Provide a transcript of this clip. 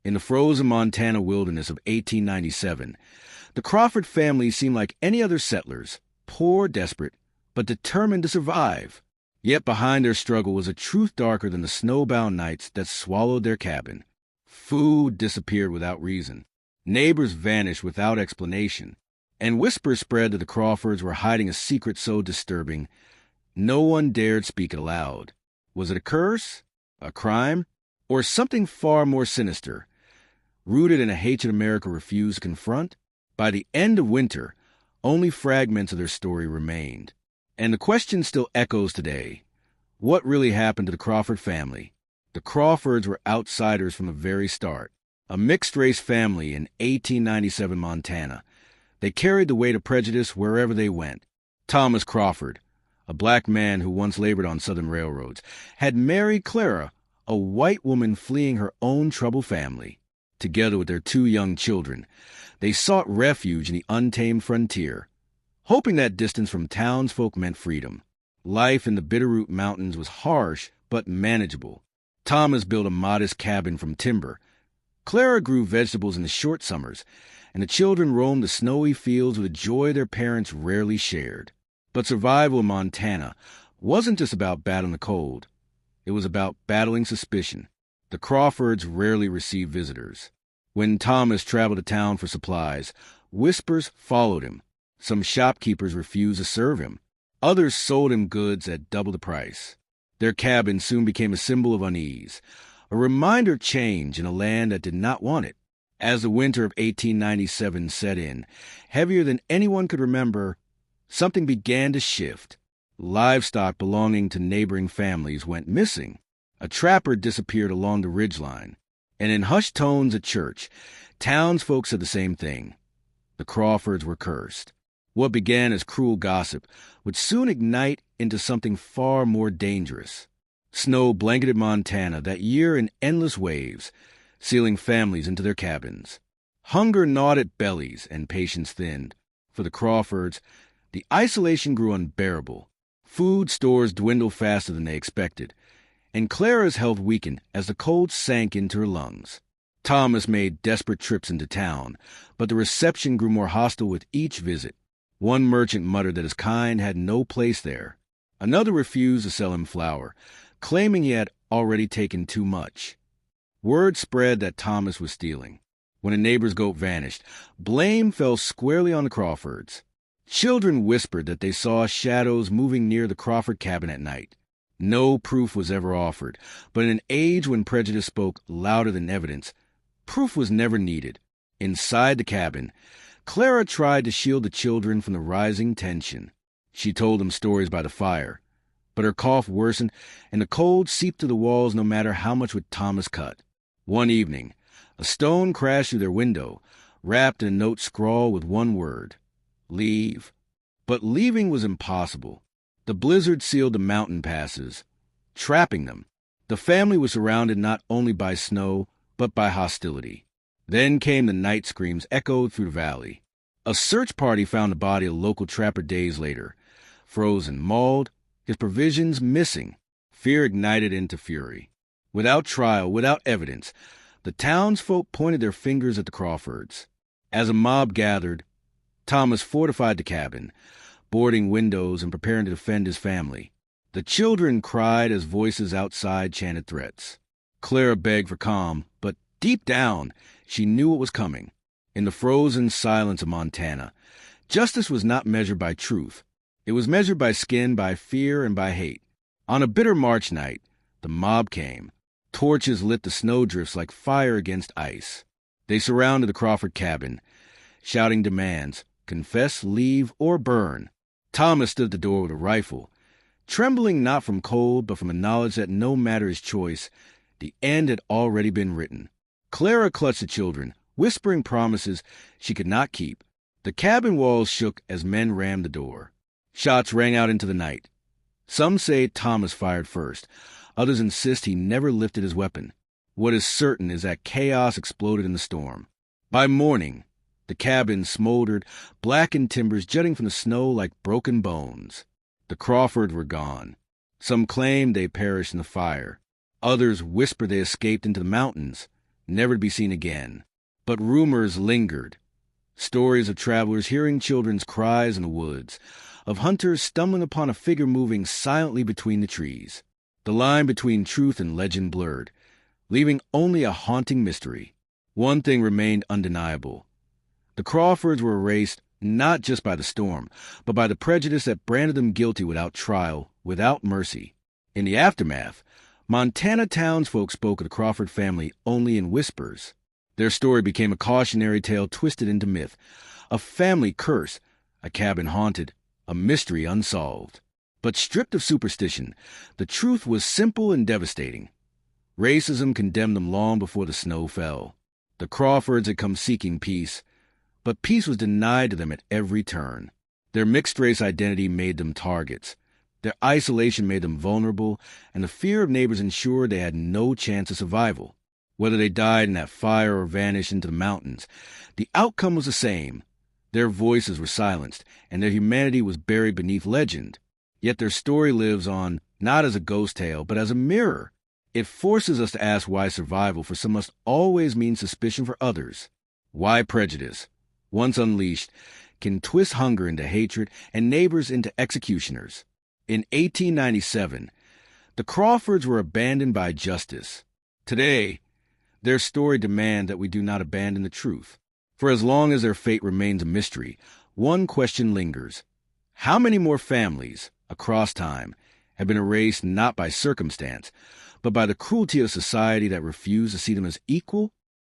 In the frozen Montana wilderness of 1897, the Crawford family seemed like any other settlers, poor, desperate, but determined to survive. Yet behind their struggle was a truth darker than the snowbound nights that swallowed their cabin. Food disappeared without reason. Neighbors vanished without explanation. And whispers spread that the Crawfords were hiding a secret so disturbing, no one dared speak it aloud. Was it a curse? A crime? Or something far more sinister? Rooted in a hatred America refused to confront? By the end of winter, only fragments of their story remained. And the question still echoes today. What really happened to the Crawford family? The Crawfords were outsiders from the very start. A mixed-race family in 1897 Montana. They carried the weight of prejudice wherever they went. Thomas Crawford, a black man who once labored on Southern railroads, had married Clara, a white woman fleeing her own troubled family. Together with their 2 young children, they sought refuge in the untamed frontier, hoping that distance from townsfolk meant freedom. Life in the Bitterroot Mountains was harsh but manageable. Thomas built a modest cabin from timber. Clara grew vegetables in the short summers, and the children roamed the snowy fields with a joy their parents rarely shared. But survival in Montana wasn't just about battling the cold. It was about battling suspicion. The Crawfords rarely received visitors. When Thomas traveled to town for supplies, whispers followed him. Some shopkeepers refused to serve him. Others sold him goods at double the price. Their cabin soon became a symbol of unease, a reminder of change in a land that did not want it. As the winter of 1897 set in, heavier than anyone could remember, something began to shift. Livestock belonging to neighboring families went missing. A trapper disappeared along the ridgeline. And in hushed tones at church, townsfolk said the same thing. The Crawfords were cursed. What began as cruel gossip would soon ignite into something far more dangerous. Snow blanketed Montana that year in endless waves, sealing families into their cabins. Hunger gnawed at bellies and patience thinned. For the Crawfords, the isolation grew unbearable. Food stores dwindled faster than they expected, and Clara's health weakened as the cold sank into her lungs. Thomas made desperate trips into town, but the reception grew more hostile with each visit. One merchant muttered that his kind had no place there. Another refused to sell him flour, claiming he had already taken too much. Word spread that Thomas was stealing. When a neighbor's goat vanished, blame fell squarely on the Crawfords. Children whispered that they saw shadows moving near the Crawford cabin at night. No proof was ever offered, but in an age when prejudice spoke louder than evidence, proof was never needed. Inside the cabin, Clara tried to shield the children from the rising tension. She told them stories by the fire, but her cough worsened and the cold seeped through the walls no matter how much would Thomas cut. One evening, a stone crashed through their window, wrapped in a note scrawled with one word: leave. But leaving was impossible. The blizzard sealed the mountain passes, trapping them. The family was surrounded not only by snow, but by hostility. Then came the night screams echoed through the valley. A search party found the body of a local trapper days later, frozen, mauled, his provisions missing. Fear ignited into fury. Without trial, without evidence, the townsfolk pointed their fingers at the Crawfords. As a mob gathered, Thomas fortified the cabin, boarding windows and preparing to defend his family. The children cried as voices outside chanted threats. Clara begged for calm, but deep down, she knew what was coming. In the frozen silence of Montana, justice was not measured by truth. It was measured by skin, by fear, and by hate. On a bitter March night, the mob came. Torches lit the snowdrifts like fire against ice. They surrounded the Crawford cabin, shouting demands: confess, leave, or burn. Thomas stood at the door with a rifle, trembling not from cold, but from a knowledge that no matter his choice, the end had already been written. Clara clutched the children, whispering promises she could not keep. The cabin walls shook as men rammed the door. Shots rang out into the night. Some say Thomas fired first. Others insist he never lifted his weapon. What is certain is that chaos exploded in the storm. By morning, the cabin smoldered, blackened timbers jutting from the snow like broken bones. The Crawfords were gone. Some claimed they perished in the fire. Others whispered they escaped into the mountains. never to be seen again. But rumors lingered. Stories of travelers hearing children's cries in the woods, of hunters stumbling upon a figure moving silently between the trees. The line between truth and legend blurred, leaving only a haunting mystery. One thing remained undeniable. The Crawfords were erased not just by the storm, but by the prejudice that branded them guilty without trial, without mercy. In the aftermath, Montana townsfolk spoke of the Crawford family only in whispers. Their story became a cautionary tale twisted into myth, a family curse, a cabin haunted, a mystery unsolved. But stripped of superstition, the truth was simple and devastating. Racism condemned them long before the snow fell. The Crawfords had come seeking peace, but peace was denied to them at every turn. Their mixed-race identity made them targets. Their isolation made them vulnerable, and the fear of neighbors ensured they had no chance of survival. Whether they died in that fire or vanished into the mountains, the outcome was the same. Their voices were silenced, and their humanity was buried beneath legend. Yet their story lives on, not as a ghost tale, but as a mirror. It forces us to ask why survival for some must always mean suspicion for others. Why prejudice, once unleashed, can twist hunger into hatred and neighbors into executioners. In 1897, the Crawfords were abandoned by justice. Today, their story demands that we do not abandon the truth. For as long as their fate remains a mystery, one question lingers. How many more families, across time, have been erased not by circumstance, but by the cruelty of society that refused to see them as equal